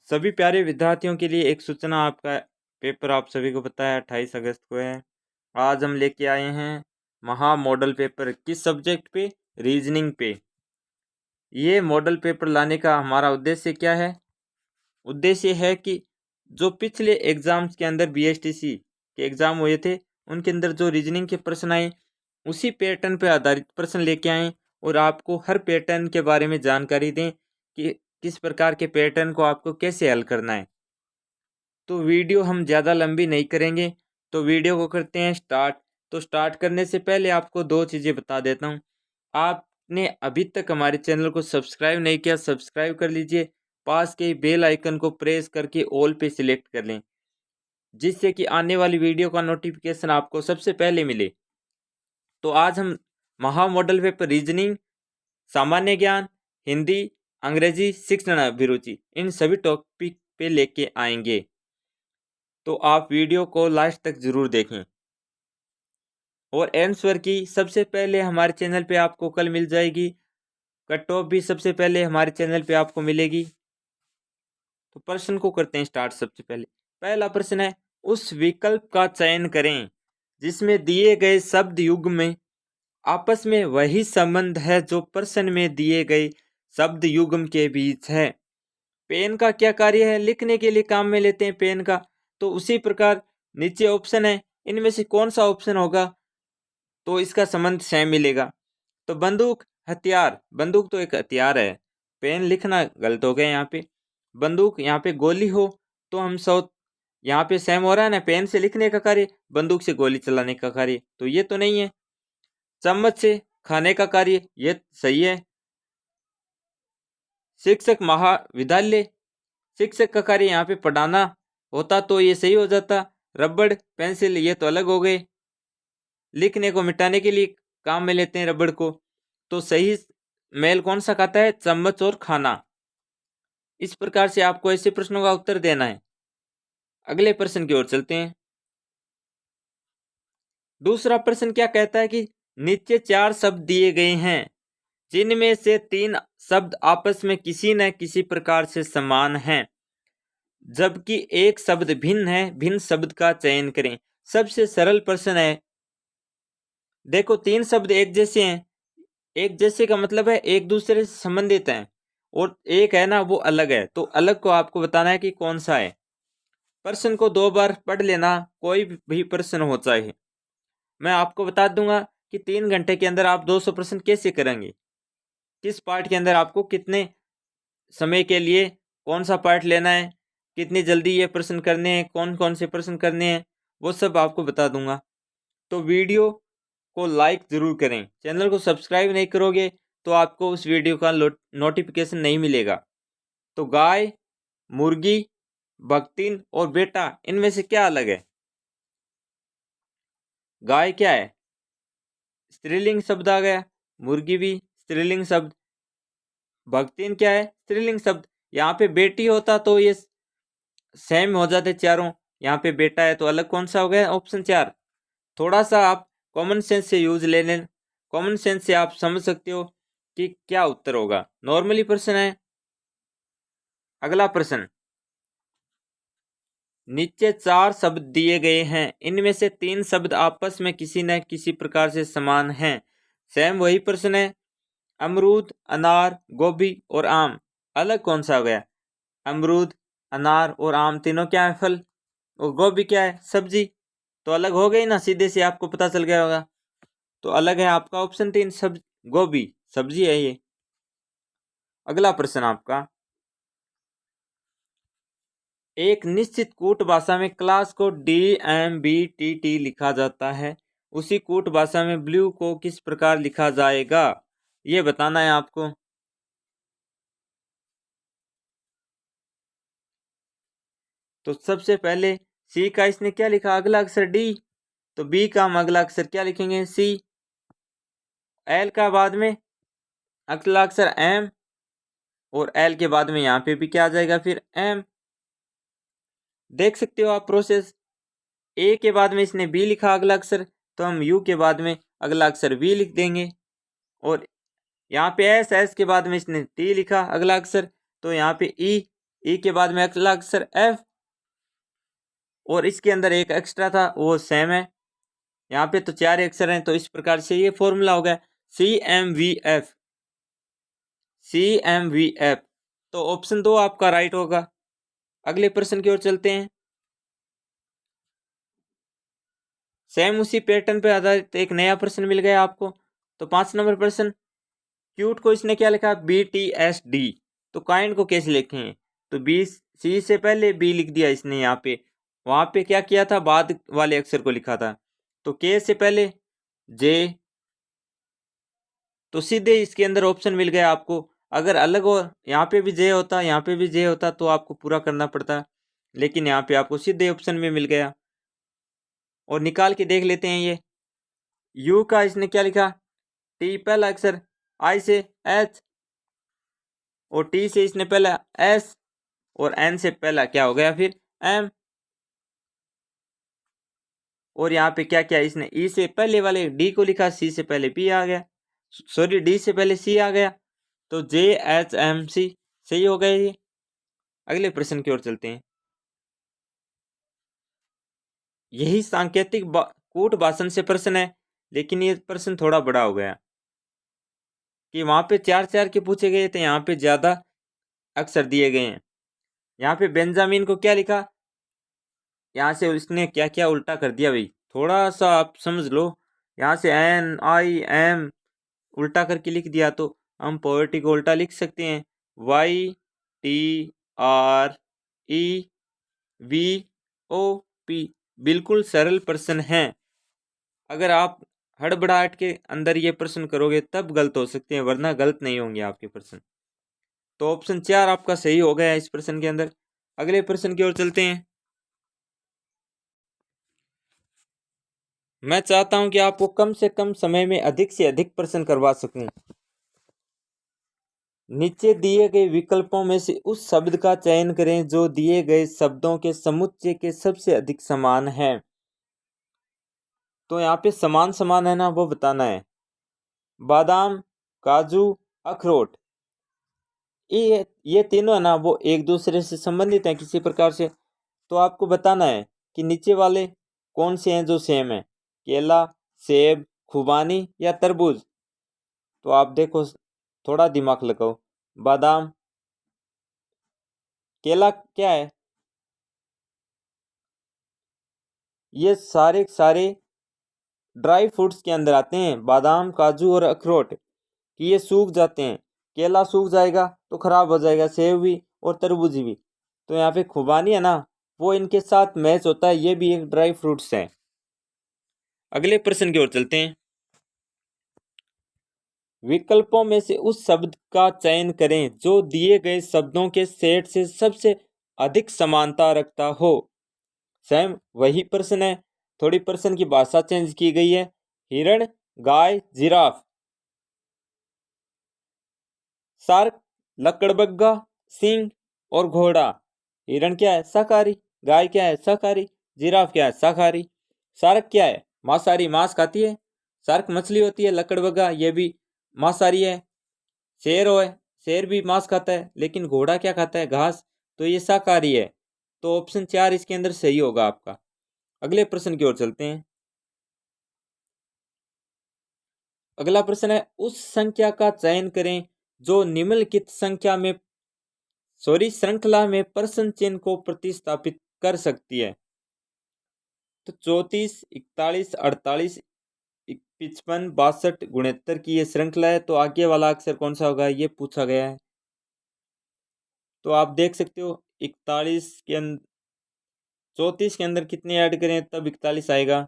सभी प्यारे विद्यार्थियों के लिए एक सूचना। आपका पेपर आप सभी को पता है 28 अगस्त को है। आज हम लेके आए हैं महा मॉडल पेपर। किस सब्जेक्ट पे? रीजनिंग पे। ये मॉडल पेपर लाने का हमारा उद्देश्य क्या है? उद्देश्य है कि जो पिछले एग्जाम्स के अंदर बीएसटीसी के एग्जाम हुए थे उनके अंदर जो रीजनिंग के प्रश्न आए उसी पैटर्न पर आधारित प्रश्न लेके आए और आपको हर पैटर्न के बारे में जानकारी दें कि किस प्रकार के पैटर्न को आपको कैसे हल करना है। तो वीडियो हम ज़्यादा लंबी नहीं करेंगे, तो वीडियो को करते हैं स्टार्ट। तो स्टार्ट करने से पहले आपको दो चीज़ें बता देता हूँ। आपने अभी तक हमारे चैनल को सब्सक्राइब नहीं किया, सब्सक्राइब कर लीजिए। पास के बेल आइकन को प्रेस करके ऑल पे सिलेक्ट कर लें, जिससे कि आने वाली वीडियो का नोटिफिकेशन आपको सबसे पहले मिले। तो आज हम महा मॉडल पेपर रीजनिंग, सामान्य ज्ञान, हिंदी, अंग्रेजी, शिक्षण अभिरुचि, इन सभी टॉपिक पे लेके आएंगे। तो आप वीडियो को लास्ट तक जरूर देखें। और आंसर की सबसे पहले हमारे चैनल पे आपको कल मिल जाएगी। कट ऑफ भी सबसे पहले हमारे चैनल पे आपको मिलेगी। तो प्रश्न को करते हैं स्टार्ट। सबसे पहले पहला प्रश्न है, उस विकल्प का चयन करें जिसमें दिए गए शब्द युग्म में आपस में वही संबंध है जो प्रश्न में दिए गए शब्द युग्म के बीच है। पेन का क्या कार्य है? लिखने के लिए काम में लेते हैं पेन का। तो उसी प्रकार नीचे ऑप्शन है, इनमें से कौन सा ऑप्शन होगा तो इसका संबंध सेम मिलेगा। तो बंदूक, हथियार। बंदूक तो एक हथियार है, पेन लिखना गलत हो गया यहाँ पे। बंदूक, यहाँ पे गोली हो तो हम सौ, यहाँ पे सेम हो रहा है ना, पेन से लिखने का कार्य, बंदूक से गोली चलाने का कार्य, तो ये तो नहीं है। चम्मच से खाने का कार्य, ये सही है। शिक्षक, महाविद्यालय, शिक्षक का कार्य यहाँ पे पढ़ाना होता तो ये सही हो जाता। रबड़, पेंसिल, ये तो अलग हो गए, लिखने को मिटाने के लिए काम में लेते हैं रबड़ को। तो सही मेल कौन सा खाता है? चम्मच और खाना। इस प्रकार से आपको ऐसे प्रश्नों का उत्तर देना है। अगले प्रश्न की ओर चलते हैं। दूसरा प्रश्न क्या कहता है कि नीचे 4 शब्द दिए गए हैं जिनमें से 3 शब्द आपस में किसी न किसी प्रकार से समान हैं, जबकि एक शब्द भिन्न है। भिन्न शब्द का चयन करें। सबसे सरल प्रश्न है। देखो, 3 शब्द एक जैसे हैं। एक जैसे का मतलब है एक दूसरे से संबंधित हैं, और एक है ना वो अलग है। तो अलग को आपको बताना है कि कौन सा है। प्रश्न को 2 बार पढ़ लेना, कोई भी प्रश्न हो चाहे। मैं आपको बता दूंगा कि 3 घंटे के अंदर आप 200 प्रश्न कैसे करेंगे, किस पार्ट के अंदर आपको कितने समय के लिए कौन सा पार्ट लेना है, कितनी जल्दी ये प्रश्न करने हैं, कौन कौन से प्रश्न करने हैं, वो सब आपको बता दूंगा। तो वीडियो को लाइक ज़रूर करें। चैनल को सब्सक्राइब नहीं करोगे तो आपको उस वीडियो का नोटिफिकेशन नहीं मिलेगा। तो गाय, मुर्गी, बकतीन और बेटा, इनमें से क्या अलग है? गाय क्या है? स्त्रीलिंग शब्द आ गया। मुर्गी भी स्त्रीलिंग शब्द। बकतीन क्या है? स्त्रीलिंग शब्द। यहाँ पे बेटी होता तो ये सेम हो जाते चारों। यहाँ पे बेटा है तो अलग कौन सा हो गया? ऑप्शन 4। थोड़ा सा आप कॉमन सेंस से यूज ले लें। कॉमन सेंस से आप समझ सकते हो कि क्या उत्तर होगा। नॉर्मली प्रश्न है। अगला प्रश्न, नीचे 4 शब्द दिए गए हैं, इनमें से 3 शब्द आपस में किसी न किसी प्रकार से समान हैं। सेम वही प्रश्न है। अमरूद, अनार, गोभी और आम, अलग कौन सा हो गया? अमरूद, अनार और आम तीनों क्या है? फल। और गोभी क्या है? सब्जी। तो अलग हो गई ना, सीधे से आपको पता चल गया होगा। तो अलग है आपका ऑप्शन 3, सब गोभी सब्जी है ये। अगला प्रश्न आपका, एक निश्चित कूट भाषा में क्लास को DMBTT लिखा जाता है, उसी कूट भाषा में ब्लू को किस प्रकार लिखा जाएगा, ये बताना है आपको। तो सबसे पहले सी का इसने क्या लिखा? अगला अक्षर डी। तो बी का हम अगला अक्षर क्या लिखेंगे? सी। एल का बाद में अगला अक्षर एम, और एल के बाद में यहाँ पे भी क्या आ जाएगा? फिर एम। देख सकते हो आप प्रोसेस। ए के बाद में इसने बी लिखा अगला अक्षर, तो हम यू के बाद में अगला अक्षर वी लिख देंगे। और यहाँ पे एस, एस के बाद में इसने टी लिखा अगला अक्षर, तो यहाँ पे ई। ई के बाद में अगला अक्षर एफ, और इसके अंदर एक एक्स्ट्रा था वो सेम है। यहाँ पे तो 4 अक्षर हैं, तो इस प्रकार से ये फॉर्मूला हो गया CMVF। CMVF, तो ऑप्शन 2 आपका राइट होगा। अगले प्रश्न की ओर चलते हैं। सेम उसी पैटर्न पे आधारित एक नया प्रश्न मिल गया आपको। तो 5 नंबर प्रश्न, क्यूट को इसने क्या लिखा, BTSD। तो काइंड को कैसे लिखें, तो बी सी से पहले बी लिख दिया इसने यहाँ पे, वहां पे क्या किया था, बाद वाले अक्षर को लिखा था। तो के से पहले जे, तो सीधे इसके अंदर ऑप्शन मिल गया आपको। अगर अलग और यहाँ पे भी जे होता, यहाँ पे भी जे होता, तो आपको पूरा करना पड़ता, लेकिन यहाँ पे आपको सीधे ऑप्शन में मिल गया। और निकाल के देख लेते हैं। ये यू का इसने क्या लिखा, टी पहला अक्षर, आई से एच, और टी से इसने पहला एस, और एन से पहला क्या हो गया फिर एम। और यहाँ पे क्या क्या इसने ई से पहले वाले डी को लिखा, सी से पहले पी आ गया, सॉरी डी से पहले सी आ गया, तो JHMC सही हो गया ये। अगले प्रश्न की ओर चलते हैं। यही सांकेतिक कूट भाषण से प्रश्न है, लेकिन ये प्रश्न थोड़ा बड़ा हो गया कि वहां पे 4 4 के पूछे गए थे, यहाँ पे ज्यादा अक्षर दिए गए हैं। यहाँ पे बेंजामिन को क्या लिखा, यहाँ से उसने क्या क्या उल्टा कर दिया भाई, थोड़ा सा आप समझ लो। यहाँ से NIM उल्टा करके लिख दिया, तो हम पॉवर्टी को उल्टा लिख सकते हैं YTREVOP। बिल्कुल सरल प्रश्न है। अगर आप हड़बड़ाहट के अंदर ये प्रश्न करोगे तब गलत हो सकते हैं, वरना गलत नहीं होंगे आपके प्रश्न। तो ऑप्शन 4 आपका सही हो गया इस प्रश्न के अंदर। अगले प्रश्न की ओर चलते हैं। मैं चाहता हूं कि आपको कम से कम समय में अधिक से अधिक प्रश्न करवा सकूं। नीचे दिए गए विकल्पों में से उस शब्द का चयन करें जो दिए गए शब्दों के समुच्चय के सबसे अधिक समान है। तो यहाँ पे समान समान है ना, वो बताना है। बादाम, काजू, अखरोट, ये तीनों है ना, वो एक दूसरे से संबंधित हैं किसी प्रकार से। तो आपको बताना है कि नीचे वाले कौन से हैं जो सेम है, केला, सेब, खुबानी या तरबूज। तो आप देखो, थोड़ा दिमाग लगाओ। बादाम, केला क्या है, ये सारे सारे ड्राई फ्रूट्स के अंदर आते हैं। बादाम, काजू और अखरोट कि ये सूख जाते हैं, केला सूख जाएगा तो खराब हो जाएगा, सेब भी और तरबूज भी। तो यहाँ पे खुबानी है ना, वो इनके साथ मैच होता है, ये भी एक ड्राई फ्रूट्स है। अगले प्रश्न की ओर चलते हैं। विकल्पों में से उस शब्द का चयन करें जो दिए गए शब्दों के सेट से सबसे अधिक समानता रखता हो। सेम वही प्रश्न है, थोड़ी प्रश्न की भाषा चेंज की गई है। हिरण, गाय, जिराफ। शार्क, लकड़बग्गा, सिंह और घोड़ा। हिरण क्या है, शाकाहारी। गाय क्या है, शाकाहारी। जिराफ क्या है, शाकाहारी। शार्क क्या है, मांसाहारी, मांस खाती है। शार्क मछली होती है। लकड़बग्गा ये भी मांसाहारी है। शेर है, शेर भी मांस खाता है, लेकिन घोड़ा क्या खाता है, घास। तो ये शाकाहारी है। तो ऑप्शन 4 इसके अंदर सही होगा आपका। अगले प्रश्न की ओर चलते हैं। अगला प्रश्न है, उस संख्या का चयन करें जो निम्नलिखित श्रृंखला में प्रश्न चिन्ह को प्रतिस्थापित कर सकती है। तो 34, 41, 48, 55, 62, 69 की ये श्रृंखला है। तो आगे वाला अक्षर कौन सा होगा, ये पूछा गया है। तो आप देख सकते हो 41 के अंदर, 34 के अंदर कितने ऐड करें तब 41 आएगा।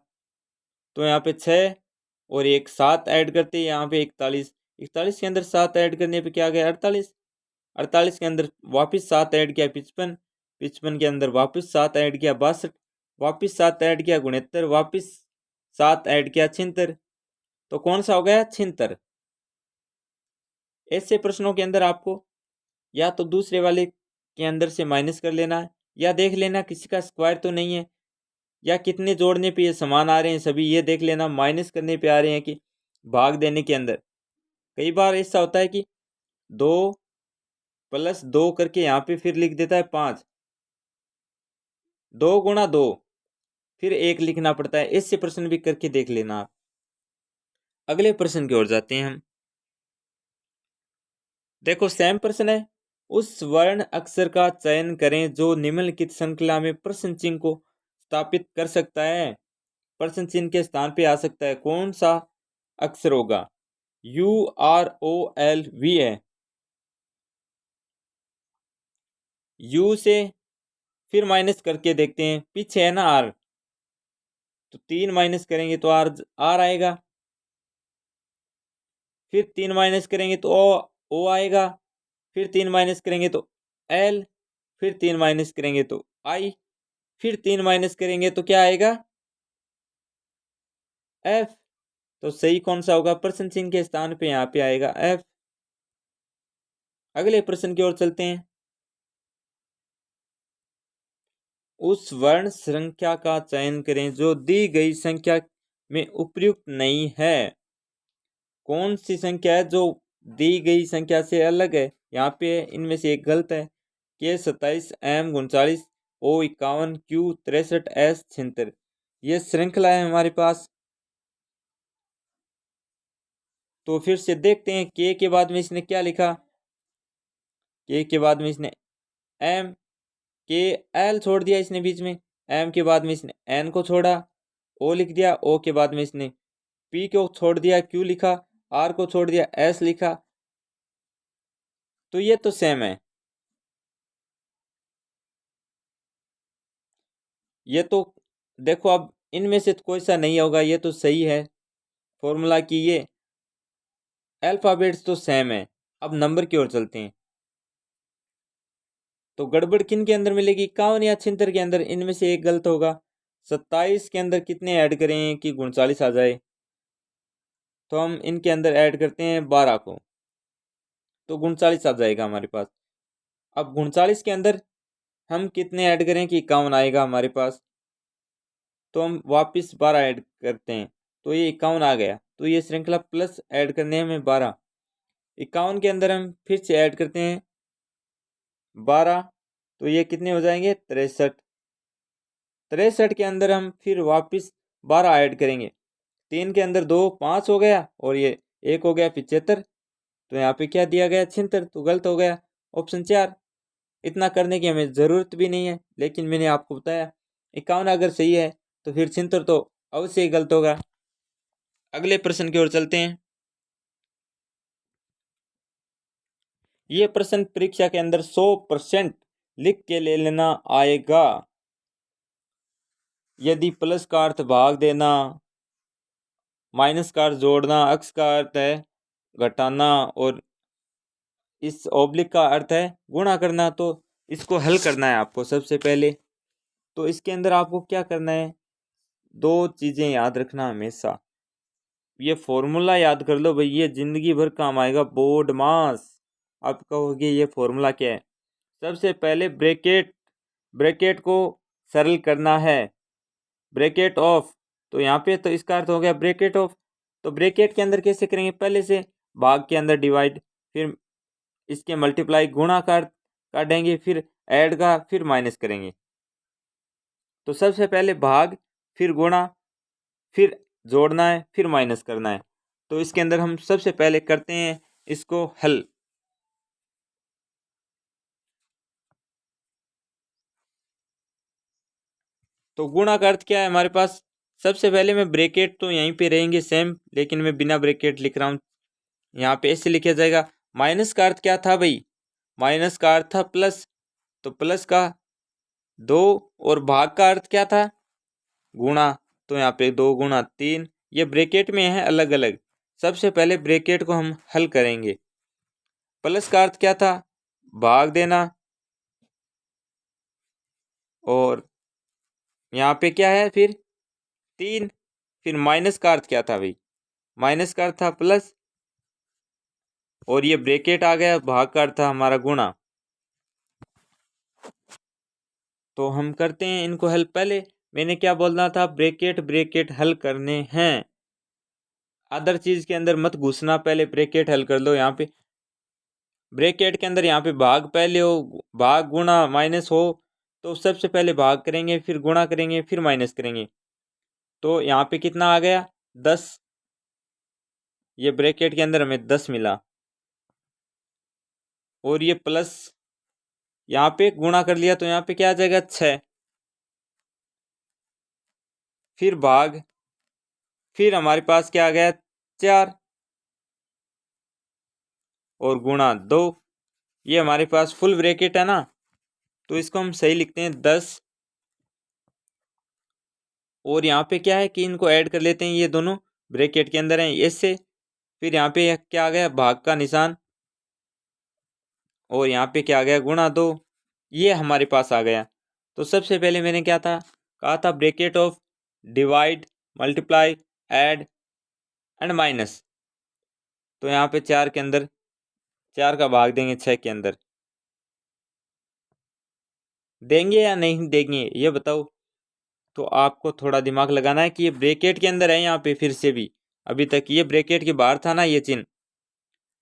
तो यहाँ पे 6 और एक 7 ऐड करते हैं, यहाँ पे 41। 41 के अंदर 7 ऐड करने पे क्या आ गया, 48। 48 के अंदर वापस 7 ऐड किया, 55। 55 के अंदर वापस 7 ऐड किया, 62। वापस 7 ऐड किया, 69। वापस 7 ऐड किया, 76। तो कौन सा हो गया, 76। ऐसे प्रश्नों के अंदर आपको या तो दूसरे वाले के अंदर से माइनस कर लेना है, या देख लेना किसी का स्क्वायर तो नहीं है, या कितने जोड़ने पे ये समान आ रहे हैं सभी, ये देख लेना। माइनस करने पे आ रहे हैं कि भाग देने के अंदर। कई बार ऐसा होता है कि 2 +2 करके यहाँ पे फिर लिख देता है 5, 2 गुणा 2, फिर 1 लिखना पड़ता है। ऐसे प्रश्न भी करके देख लेना आप। अगले प्रश्न की ओर जाते हैं हम। देखो सेम प्रश्न है। उस वर्ण अक्षर का चयन करें जो निम्नलिखित श्रृंखला में प्रश्न चिन्ह को स्थापित कर सकता है। प्रश्न चिन्ह के स्थान पे आ सकता है। कौन सा अक्षर होगा? UROLV है। यू से फिर माइनस करके देखते हैं, पीछे है ना आर, तो 3 माइनस करेंगे तो आर आर आएगा। फिर 3 माइनस करेंगे तो ओ आएगा। फिर 3 माइनस करेंगे तो एल। फिर 3 माइनस करेंगे तो आई। फिर 3 माइनस करेंगे तो क्या आएगा? एफ। तो सही कौन सा होगा? प्रश्न चिन्ह के स्थान पे यहाँ पे आएगा एफ। अगले प्रश्न की ओर चलते हैं। उस वर्ण संख्या का चयन करें जो दी गई संख्या में उपयुक्त नहीं है। कौन सी संख्या है जो दी गई संख्या से अलग है? यहाँ पे इनमें से एक गलत है। के 27, एम 39, ओ 51, क्यू 63, एस 76। ये श्रृंखला है हमारे पास। तो फिर से देखते हैं के बाद में इसने क्या लिखा। के बाद में इसने एम के एल छोड़ दिया इसने बीच में। एम के बाद में इसने एन को छोड़ा, ओ लिख दिया। ओ के बाद में इसने पी को छोड़ दिया, क्यू लिखा। आर को छोड़ दिया, एस लिखा। तो ये तो सेम है। ये तो देखो अब इनमें से कोई सा नहीं होगा, ये तो सही है फॉर्मूला की। ये अल्फाबेट्स तो सेम है। अब नंबर की ओर चलते हैं। तो गड़बड़ किन के अंदर मिलेगी? 51 या 76 के अंदर। इनमें से एक गलत होगा। 27 के अंदर कितने ऐड करें कि 39 आ जाए? तो हम इनके अंदर ऐड करते हैं 12 को, तो 39 आ जाएगा हमारे पास। अब 39 के अंदर हम कितने ऐड करें कि 51 आएगा हमारे पास? तो हम वापस 12 ऐड करते हैं, तो ये 51 आ गया। तो ये श्रृंखला प्लस ऐड करने हैं हमें 12। 51 के अंदर हम फिर से ऐड करते हैं 12, तो ये कितने हो जाएंगे? 63। 63 के अंदर हम फिर वापस 12 ऐड करेंगे। 3 के अंदर 2, 5 हो गया, और ये 1 हो गया 75। तो यहाँ पे क्या दिया गया? 76। तो गलत हो गया ऑप्शन 4। इतना करने की हमें ज़रूरत भी नहीं है, लेकिन मैंने आपको बताया 51 अगर सही है तो फिर 76 तो अवश्य ही गलत होगा। अगले प्रश्न की ओर चलते हैं। ये प्रश्न परीक्षा के अंदर 100% लिख के ले लेना आएगा। यदि प्लस का अर्थ भाग देना, माइनस का अर्थ जोड़ना, एक्स का अर्थ है घटाना, और इस ऑब्लिक का अर्थ है गुणा करना, तो इसको हल करना है आपको सबसे पहले। तो इसके अंदर आपको क्या करना है? दो चीजें याद रखना हमेशा। ये फॉर्मूला याद कर लो भाई, ये जिंदगी भर काम आएगा। बोर्ड मास। आप कहोगे ये फॉर्मूला क्या है? सबसे पहले ब्रैकेट, ब्रैकेट को सरल करना है। ब्रैकेट ऑफ, तो यहाँ पे तो इसका अर्थ हो गया ब्रैकेट ऑफ। तो ब्रैकेट के अंदर कैसे करेंगे? पहले से भाग के अंदर डिवाइड, फिर इसके मल्टीप्लाई, गुणा कर काटेंगे, फिर ऐड का, फिर माइनस करेंगे। तो सबसे पहले भाग, फिर गुणा, फिर जोड़ना है, फिर माइनस करना है। तो इसके अंदर हम सबसे पहले करते हैं इसको हल। तो गुणा का अर्थ क्या है हमारे पास? सबसे पहले मैं ब्रैकेट तो यहीं पे रहेंगे सेम, लेकिन मैं बिना ब्रैकेट लिख रहा हूँ। यहाँ पे ऐसे लिखा जाएगा। माइनस का अर्थ क्या था भाई? माइनस का अर्थ था प्लस, तो प्लस का 2, और भाग का अर्थ क्या था? गुणा, तो यहाँ पे 2 गुणा 3। ये ब्रैकेट में है अलग अलग। सबसे पहले ब्रैकेट को हम हल करेंगे। प्लस का अर्थ क्या था? भाग देना, और यहाँ पे क्या है फिर? 3। फिर माइनस का अर्थ क्या था भाई? माइनस का अर्थ था प्लस, और ये ब्रैकेट आ गया, भाग का अर्थ था हमारा गुणा। तो हम करते हैं इनको हल। पहले मैंने क्या बोलना था? ब्रैकेट ब्रैकेट हल करने हैं, अदर चीज के अंदर मत घुसना, पहले ब्रैकेट हल कर लो। यहाँ पे ब्रैकेट के अंदर यहाँ पे भाग पहले हो, भाग गुणा माइनस हो, तो सबसे पहले भाग करेंगे, फिर गुणा करेंगे, फिर माइनस करेंगे। तो यहाँ पे कितना आ गया? 10। ये ब्रैकेट के अंदर हमें 10 मिला। और ये प्लस यहाँ पे गुणा कर लिया तो यहाँ पे क्या आ जाएगा? 6। फिर भाग, फिर हमारे पास क्या आ गया? 4 और गुणा 2। ये हमारे पास फुल ब्रैकेट है ना, तो इसको हम सही लिखते हैं 10। और यहाँ पे क्या है कि इनको ऐड कर लेते हैं, ये दोनों ब्रैकेट के अंदर हैं इससे। फिर यहाँ पे क्या आ गया? भाग का निशान। और यहाँ पे क्या आ गया? गुणा 2। ये हमारे पास आ गया। तो सबसे पहले मैंने क्या था कहा था? Bracket of divide, multiply, add and minus. तो यहाँ पे 4 के अंदर 4 का भाग देंगे 6 के अंदर। देंगे या नहीं देंगे ये बताओ। तो आपको थोड़ा दिमाग लगाना है कि ये ब्रैकेट के अंदर है। यहाँ पे फिर से भी अभी तक ये ब्रैकेट के बाहर था ना ये चिन्ह।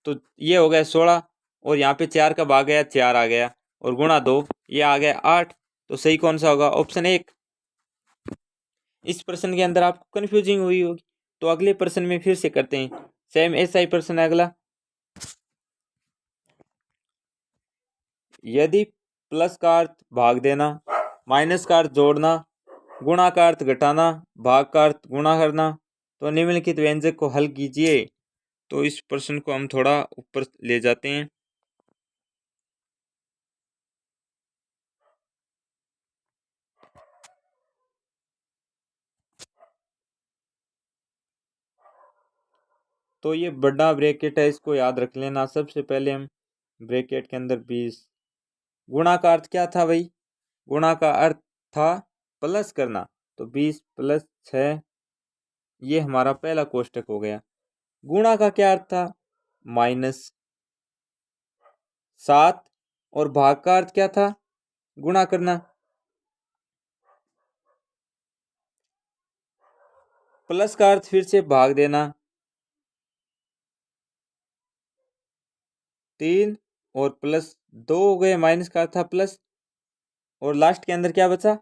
तो ये हो गया 16। और यहाँ पे 4 का भाग गया, 4 आ गया। और गुणा 2 ये आ गया 8। तो सही कौन सा होगा? ऑप्शन 1। इस प्रश्न के अंदर आपको कन्फ्यूजिंग हुई होगी, तो अगले प्रश्न में फिर से करते हैं। सेम ऐसा ही प्रश्न है अगला। यदि प्लस का अर्थ भाग देना, माइनस का अर्थ जोड़ना, गुणा का अर्थ घटाना, भाग का अर्थ गुणा करना, तो निम्नलिखित व्यंजक को हल कीजिए। तो इस प्रश्न को हम थोड़ा ऊपर ले जाते हैं। तो ये बड़ा ब्रैकेट है, इसको याद रख लेना। सबसे पहले हम ब्रैकेट के अंदर 20। गुणा का अर्थ क्या था भाई? गुणा का अर्थ था प्लस करना। तो 20 प्लस 6, ये हमारा पहला कोष्टक हो गया। गुणा का क्या अर्थ था? माइनस 7। और भाग का अर्थ क्या था? गुणा करना। प्लस का अर्थ फिर से भाग देना, 3। और प्लस 2 हो गए। माइनस का अर्थ था प्लस। और लास्ट के अंदर क्या बचा?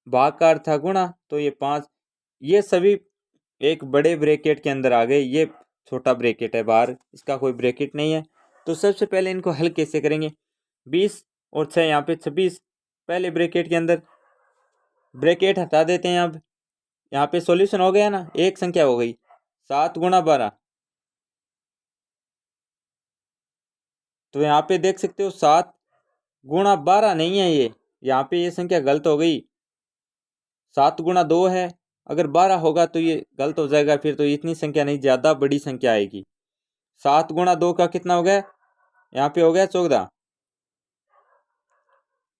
भाग का अर्थ था गुणा। तो ये 5। ये सभी एक बड़े ब्रैकेट के अंदर आ गए। ये छोटा ब्रैकेट है बाहर, इसका कोई ब्रैकेट नहीं है। तो सबसे पहले इनको हल कैसे करेंगे? 20 और 6 यहाँ पे 26। पहले ब्रैकेट के अंदर ब्रैकेट हटा देते हैं। अब यहाँ पे सॉल्यूशन हो गया ना, एक संख्या हो गई। 7 गुणा 12। तो यहाँ पे देख सकते हो 7 गुणा 12 नहीं है ये, यहाँ पे ये संख्या गलत हो गई। 7 गुणा 2 है। अगर 12 होगा तो ये गलत हो जाएगा, फिर तो इतनी संख्या नहीं, ज़्यादा बड़ी संख्या आएगी। 7 गुणा 2 का कितना हो गया? यहाँ पे हो गया 14।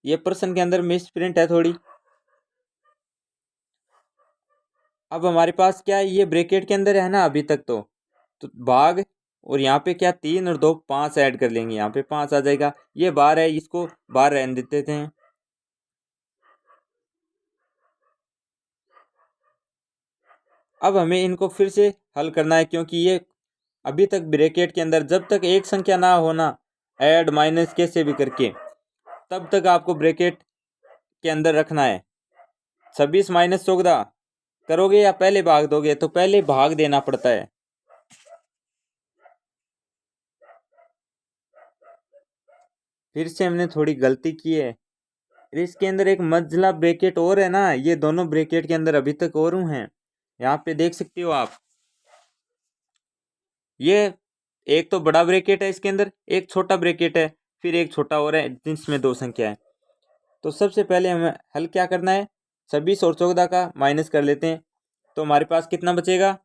ये प्रश्न के अंदर मिस प्रिंट है थोड़ी। अब हमारे पास क्या है? ये ब्रैकेट के अंदर है ना अभी तक। तो भाग, और यहाँ पे क्या? 3 और 2 5 ऐड कर लेंगे, यहाँ पे 5 आ जाएगा। ये बाहर है, इसको बाहर रहने देते थे। अब हमें इनको फिर से हल करना है, क्योंकि ये अभी तक ब्रैकेट के अंदर जब तक एक संख्या ना होना, ऐड माइनस कैसे भी करके, तब तक आपको ब्रैकेट के अंदर रखना है। 26 माइनस 14 करोगे या पहले भाग दोगे? तो पहले भाग देना पड़ता है। फिर से हमने थोड़ी गलती की है। इसके अंदर एक मंझला ब्रैकेट और है ना, ये दोनों ब्रैकेट के अंदर अभी तक और हैं। यहाँ पे देख सकते हो आप। ये एक तो बड़ा ब्रैकेट है, इसके अंदर एक छोटा ब्रैकेट है, फिर एक छोटा और है जिसमें 2 संख्या है। तो सबसे पहले हमें हल क्या करना है? 26 और 14 का माइनस कर लेते हैं। तो हमारे पास कितना बचेगा?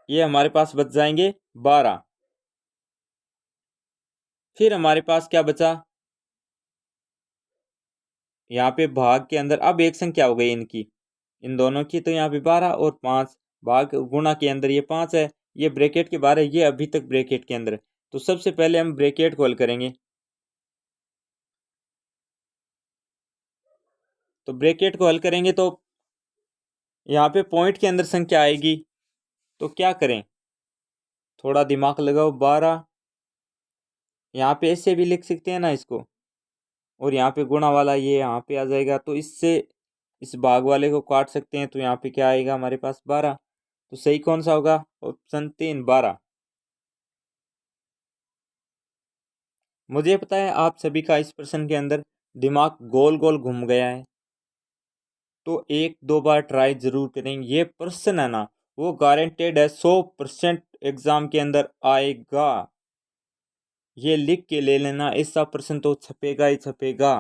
ये हमारे पास बच जाएंगे 12। फिर हमारे पास क्या बचा? यहाँ पे भाग के अंदर अब एक संख्या हो गई इनकी, इन दोनों की। तो यहाँ पे 12 और 5, भाग गुणा के अंदर ये 5 है। ये ब्रैकेट के बाहर है, ये अभी तक ब्रैकेट के अंदर है। तो सबसे पहले हम ब्रैकेट को हल करेंगे। तो ब्रैकेट को हल करेंगे तो यहाँ पे पॉइंट के अंदर संख्या आएगी। तो क्या करें? थोड़ा दिमाग लगाओ। 12, यहाँ पे ऐसे भी लिख सकते हैं ना इसको, और यहाँ पे गुणा वाला ये यहाँ पे आ जाएगा, तो इससे इस भाग वाले को काट सकते हैं, तो यहाँ पे क्या आएगा हमारे पास 12। तो सही कौन सा होगा? ऑप्शन 3, 12। मुझे पता है आप सभी का इस प्रश्न के अंदर दिमाग गोल गोल घूम गया है, तो एक दो बार ट्राई जरूर करें। ये प्रश्न है ना, वो गारंटेड है, 100% एग्जाम के अंदर आएगा। ये लिख के ले लेना, ऐसा प्रश्न तो छपेगा ही छपेगा।